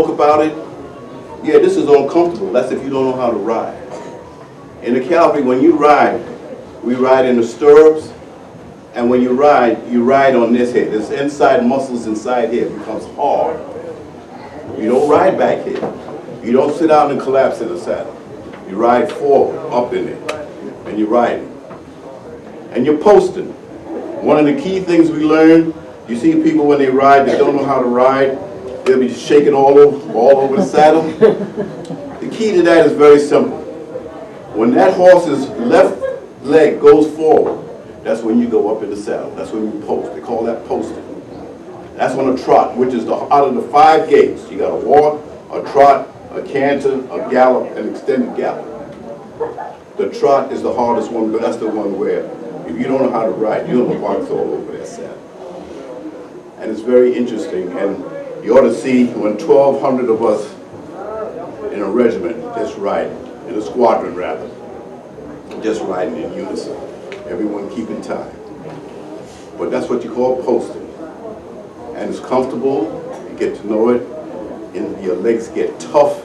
Talk about it. Yeah, this is uncomfortable. That's if you don't know how to ride. In the cavalry, when you ride, we ride in the stirrups, and when you ride on this here. This inside muscles inside here becomes hard. You don't ride back here. You don't sit down and collapse in the saddle. You ride forward, up in it, and you're riding. And you're posting. One of the key things we learned, you see people when they ride, they don't know how to ride, they'll be shaking all over the saddle. The key to that is very simple. When that horse's left leg goes forward, that's when you go up in the saddle. That's when you post. They call that posting. That's on a trot, which is out of the 5 gaits. You got a walk, a trot, a canter, a gallop, and extended gallop. The trot is the hardest one, but that's the one where if you don't know how to ride, you're going to box all over that saddle. And it's very interesting, and you ought to see when 1,200 of us in a regiment just riding, in a squadron rather, just riding in unison, everyone keeping time. But that's what you call posting. And it's comfortable, you get to know it, and your legs get tough,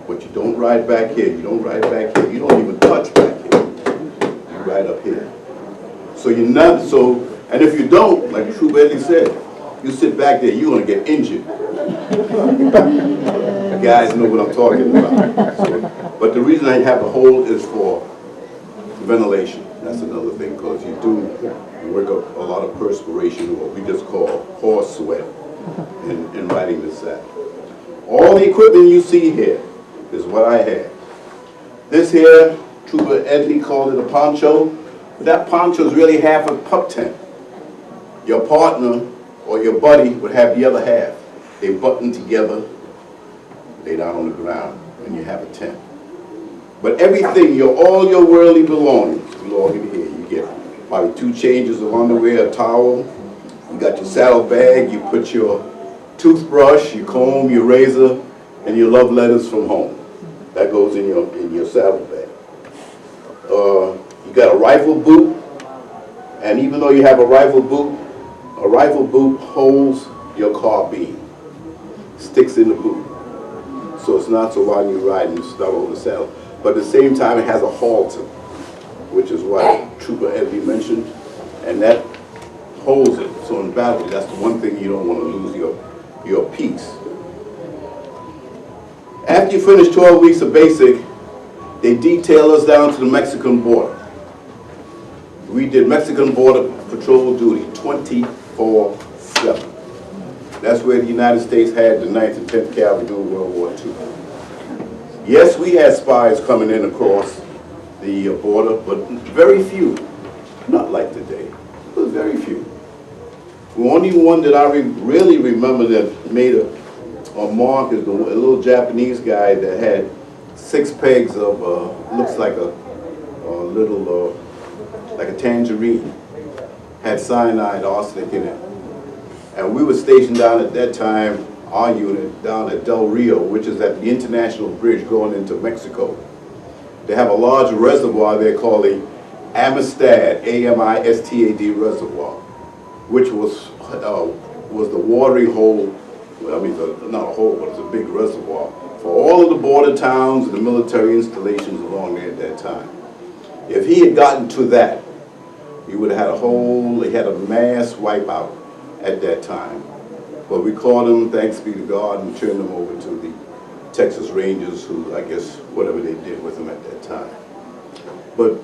but you don't ride back here, you don't ride back here, you don't even touch back here, you ride up here. So you're not, and if you don't, like True Eddie said, you sit back there, you're going to get injured. You guys know what I'm talking about. So, but the reason I have the hole is for ventilation. That's another thing, because you work up a lot of perspiration, what we just call horse sweat, in riding this saddle. All the equipment you see here is what I had. This here, Trooper Edley called it a poncho. But that poncho is really half a pup tent. Your partner or your buddy would have the other half. They button together, lay down on the ground, and you have a tent. But everything, all your worldly belongings belong in here. You get probably 2 changes of underwear, a towel. You got your saddle bag. You put your toothbrush, your comb, your razor, and your love letters from home. That goes in your saddle bag. You got a rifle boot, and even though you have a rifle boot holds your carbine, sticks in the boot. So it's not so while you're riding, you start on the saddle. But at the same time, it has a halter, which is what Trooper Edley mentioned, and that holds it. So in battle, that's the one thing you don't want to lose your piece. After you finish 12 weeks of basic, they detail us down to the Mexican border. We did Mexican border patrol duty 24/7. That's where the United States had the 9th and 10th Cavalry during World War II. Yes, we had spies coming in across the border, but very few. Not like today, but very few. The only one that I really remember that made a mark is a little Japanese guy that had 6 pegs of, looks like a little, like a tangerine, had cyanide, arsenic in it. And we were stationed down at that time, our unit, down at Del Rio, which is at the international bridge going into Mexico. They have a large reservoir there called the Amistad, A-M-I-S-T-A-D reservoir, which was the watering hole, well, I mean, not a hole, but it's a big reservoir for all of the border towns and the military installations along there at that time. If he had gotten to that, he would have had a mass wipeout at that time. But we caught him, thanks be to God, and turned him over to the Texas Rangers, who, I guess, whatever they did with him at that time. But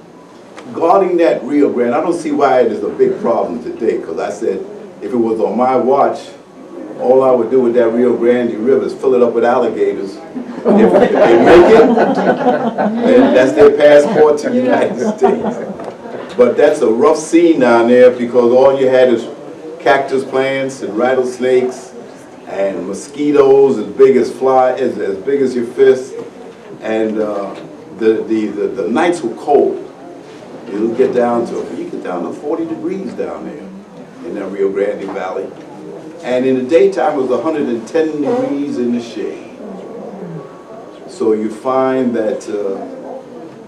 guarding that Rio Grande, I don't see why it is a big problem today, because I said, if it was on my watch, all I would do with that Rio Grande River is fill it up with alligators. If they make it, then that's their passport to the United States. But that's a rough scene down there, because all you had is cactus plants and rattlesnakes and mosquitoes as big as as big as your fist, and the nights were cold. You get down to 40 degrees down there in that Rio Grande Valley, and in the daytime it was 110 degrees in the shade. So you find that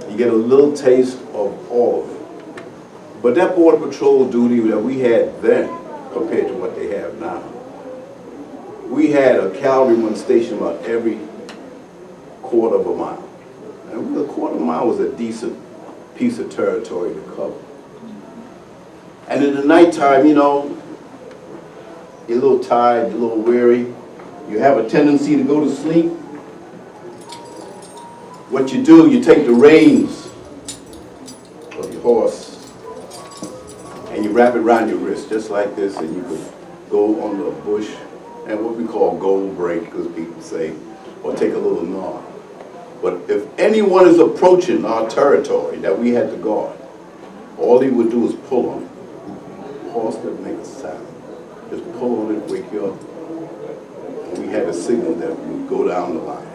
you get a little taste of all of it. But that border patrol duty that we had then, compared to what they have now, we had a cavalryman stationed about every quarter of a mile. And a quarter of a mile was a decent piece of territory to cover. And in the nighttime, you know, you're a little tired, you're a little weary, you have a tendency to go to sleep. What you do, you take the reins of your horse and you wrap it around your wrist just like this, and you could go on the bush and what we call gold break, because people say, or take a little gnaw. But if anyone is approaching our territory that we had to guard, all he would do is pull on it. The horse didn't make a sound. Just pull on it, wake you up. And we had a signal that we would go down the line.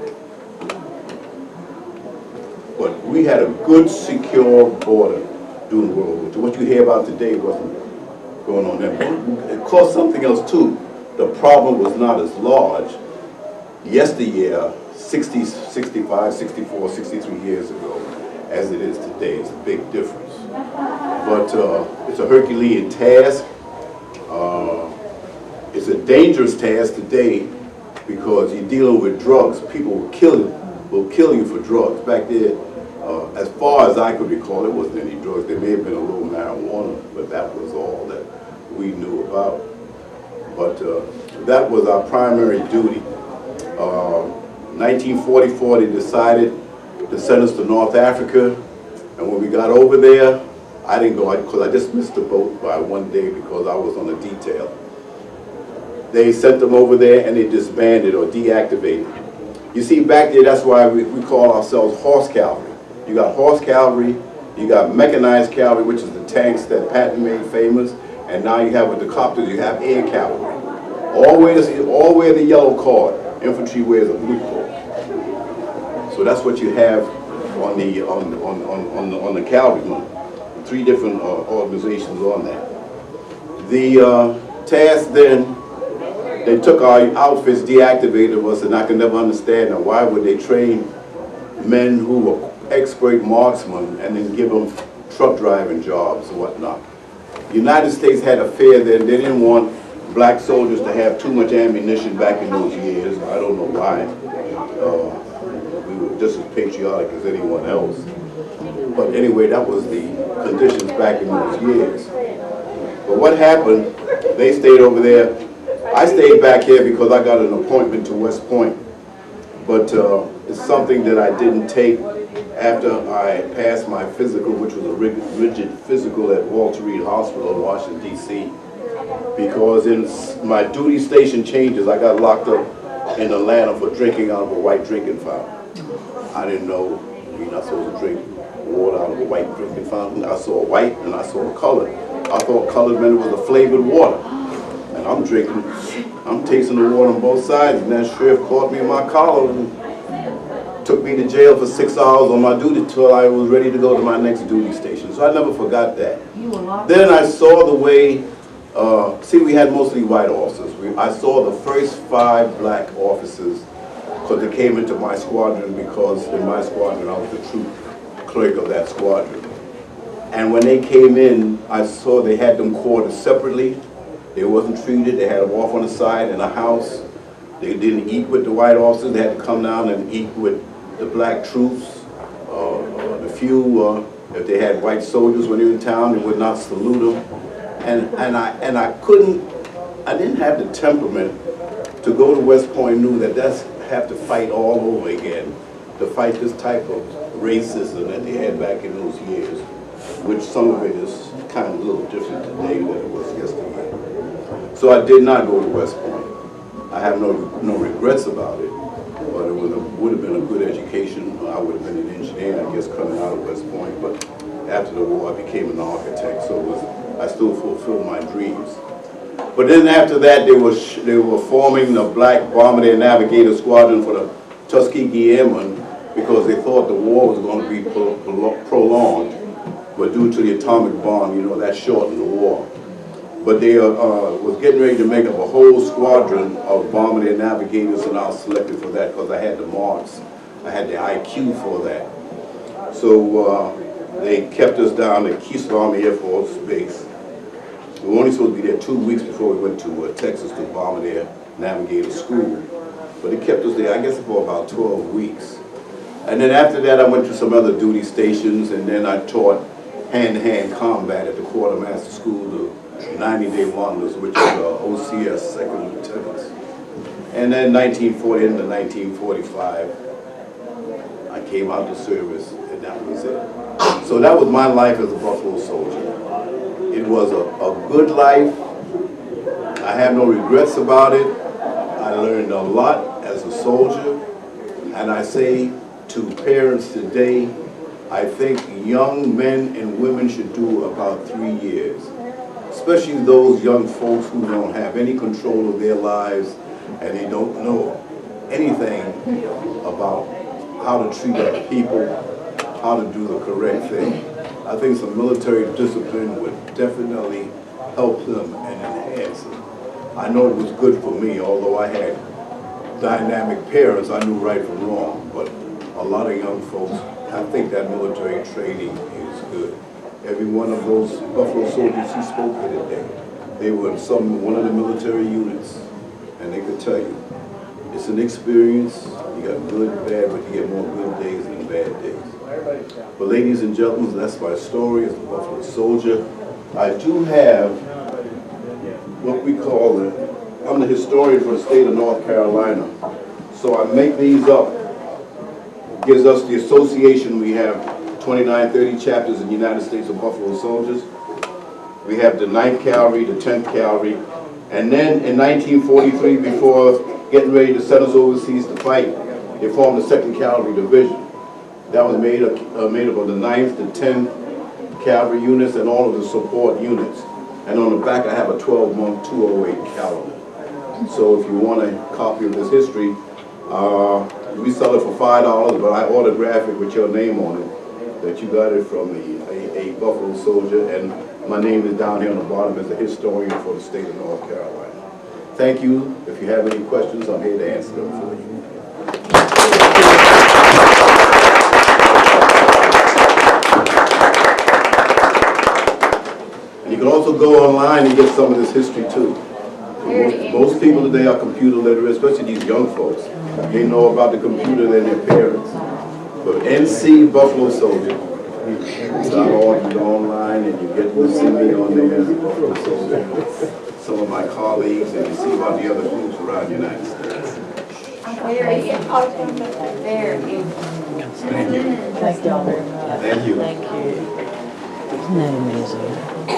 But we had a good, secure border during World War II. What you hear about today wasn't going on there. It caused something else too. The problem was not as large yesteryear, 60, 65, 64, 63 years ago, as it is today. It's a big difference. But it's a Herculean task. It's a dangerous task today because you're dealing with drugs. People will kill you for drugs. Back there, as far as I could recall, there wasn't any drugs. There may have been a little marijuana, but that was all that we knew about. But that was our primary duty. 1944, they decided to send us to North Africa, and when we got over there, I didn't go because I just missed the boat by one day because I was on a detail. They sent them over there and they disbanded or deactivated. You see, back there, that's why we call ourselves horse cavalry. You got horse cavalry, you got mechanized cavalry, which is the tanks that Patton made famous, and now you have with the copters, you have air cavalry. All wear the yellow cord. Infantry wears a blue cord. So that's what you have on the cavalryman. 3 different organizations on that. The task then, they took our outfits, deactivated us, and I can never understand now why would they train men who were expert marksmen and then give them truck driving jobs and whatnot. The United States had a fear that they didn't want black soldiers to have too much ammunition back in those years. I don't know why. We were just as patriotic as anyone else. But anyway, that was the conditions back in those years. But what happened, they stayed over there. I stayed back here because I got an appointment to West Point. But it's something that I didn't take after I passed my physical, which was a rigid physical at Walter Reed Hospital in Washington, D.C. Because in my duty station changes, I got locked up in Atlanta for drinking out of a white drinking fountain. I didn't know you're not supposed to drink water out of a white drinking fountain. I saw white and I saw colored. I thought colored meant it was a flavored water. And I'm drinking, I'm tasting the water on both sides, and that sheriff caught me in my collar and took me to jail for 6 hours on my duty till I was ready to go to my next duty station. So I never forgot that. Then I saw the way, see, we had mostly white officers. I saw the first 5 black officers because they came into my squadron, because in my squadron I was the troop clerk of that squadron. And when they came in, I saw they had them quartered separately. They wasn't treated. They had them off on the side in a house. They didn't eat with the white officers. They had to come down and eat with the black troops. The few, if they had white soldiers when they were in town, they would not salute them. And I didn't have the temperament to go to West Point, knew that that's have to fight all over again, to fight this type of racism that they had back in those years, which some of it is kind of a little different today than it was yesterday. So I did not go to West Point. I have no regrets about it, but it would have been a good education. I would have been an engineer, I guess, coming out of West Point, but after the war I became an architect, so I still fulfilled my dreams. But then after that, they were forming the Black Bombardier Navigator Squadron for the Tuskegee Airmen because they thought the war was going to be prolonged, but due to the atomic bomb, you know, that shortened the war. But they was getting ready to make up a whole squadron of Bombardier Navigators, and I was selected for that because I had the marks. I had the IQ for that. So they kept us down at Keystone Army Air Force Base. We were only supposed to be there 2 weeks before we went to Texas to bombardier Navigator School. But it kept us there, I guess, for about 12 weeks. And then after that, I went to some other duty stations, and then I taught hand-to-hand combat at the Quartermaster School, the 90-Day Wonders, which is OCS Second Lieutenants. And then 1940 into 1945, I came out to service, and that was it. So that was my life as a Buffalo soldier. It was a good life. I have no regrets about it. I learned a lot as a soldier, and I say to parents today, I think young men and women should do about 3 years, especially those young folks who don't have any control of their lives and they don't know anything about how to treat other people, how to do the correct thing. I think some military discipline would definitely help them and enhance them. I know it was good for me, although I had dynamic parents, I knew right from wrong, but a lot of young folks, I think that military training is good. Every one of those Buffalo soldiers who spoke here today, they were in one of the military units, and they could tell you, it's an experience. You got good, bad, but you get more good days than bad days. But ladies and gentlemen, that's my story as a Buffalo soldier. I do have what we call I'm the historian for the state of North Carolina. So I make these up. It gives us the association. We have 29, 30 chapters in the United States of Buffalo Soldiers. We have the 9th Cavalry, the 10th Cavalry. And then in 1943, before getting ready to send us overseas to fight, they formed the 2nd Cavalry Division. That was made up of the 9th, the 10th Cavalry units, and all of the support units. And on the back, I have a 12-month 208 calendar. So if you want a copy of this history, we sell it for $5, but I autograph it with your name on it, that you got it from a Buffalo soldier, and my name is down here on the bottom as a historian for the state of North Carolina. Thank you. If you have any questions, I'm here to answer them for you. And you can also go online and get some of this history too. Most people today are computer literate, especially these young folks. They know about the computer than their parents. But NC Buffalo Soldier, .org, you go online and you get to see me on there, some of my colleagues, and you see about the other groups around the United States. Very important. Very important. Thank you. Thank you all very much. Thank you. Thank you. Isn't that amazing?